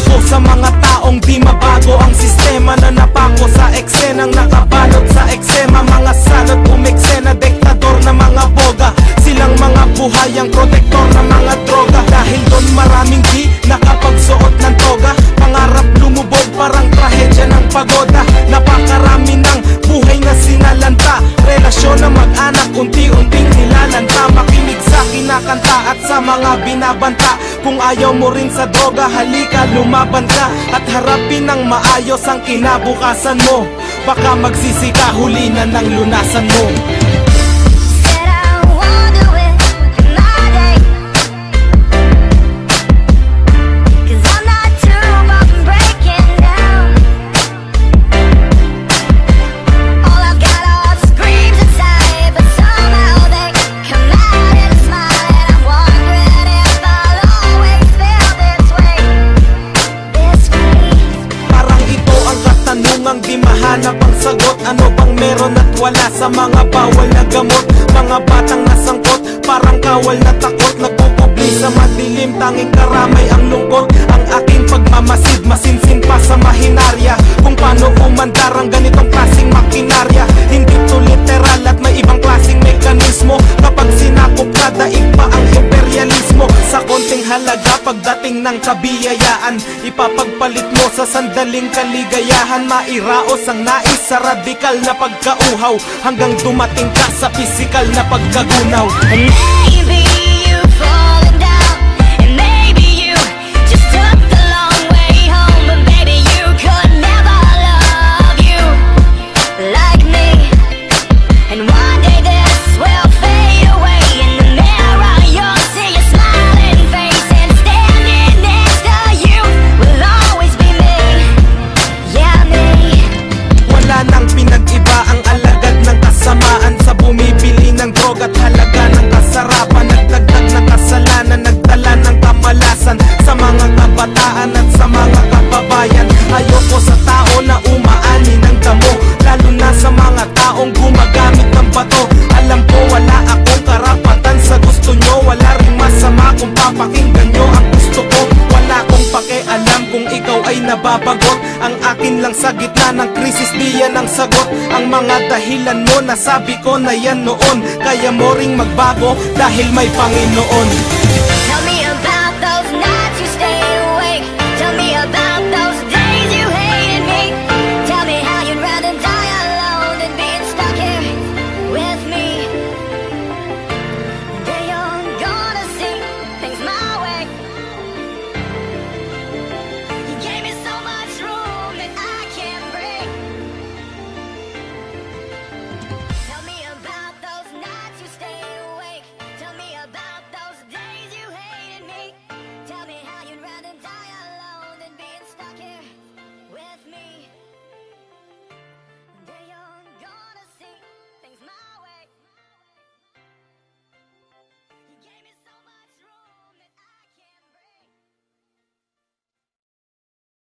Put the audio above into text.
ako sa mga taong di mabago. Ang sistema na napako sa eksenang nakabalot sa eksema. Mga salot umeksena, diktador na mga boga. Silang mga buhayang protektor na mga droga. Dahil doon maraming di nakapagsuot ng toga. Pangarap lumubog parang trahedya ng pagoda. Napakarami ng buhay na sinalanta. Relasyon na mag-anak unti-unting nilalanta. Makinig sa kinakanta at sa mga binabanta. Kung ayaw mo rin sa droga, halika lumaban ka. At harapin ng maayos ang kinabukasan mo. Baka magsisi ka, huli na ng lunasan mo. Ang di mahanap ang sagot. Ano bang meron at wala sa mga bawal na gamot? Mga batang nasangkot, parang kawal na takot. Nagpupubli sa madilim, tanging karamay ang lungkot. Ang aking pagmamasid, masinsin pa sa mahinarya. Kung paano umandar ang ganitong klaseng makinarya. Hindi to literal at may ibang klaseng mekanismo. Kapag sinakop ka, daig pa ang imperialismo. Sa konting halaga, pagdating ng kabiyayaan, ipapagpalit mo sa sandaling kaligayahan. Mairaos ang nais sa radikal na pagkauhaw, hanggang dumating ka sa pisikal na pagkagunaw. And maybe you've fallen down, and maybe you just took the long way home. But baby, you could never love you like me. And one day this will fade away. In the mirror you'll see a smiling face, and standing next to you will always be me. Yeah, me. Wala nang pinag-iba ang alagad ng kasamaan sa bumibili ng droga at halaga ng kasarapan. Nagdagdag ng kasalanan, nagdala ng kamalasan sa mga kabataan at sa mga kababayan. Ayoko sa tao na umaani ng damo, lalo na sa mga taong gumagamit ng bato. Alam ko wala akong karapatan sa gusto nyo. Wala rin masama kung papakinggan nyo ang gusto ko. Wala akong pakialam kung ikaw ay nababagot. Ang akin lang sa gitna ng krisis, di yan ang sagot. Ang mga dahilan mo, nasabi ko na yan noon. Kaya mo ring magbago dahil may Panginoon.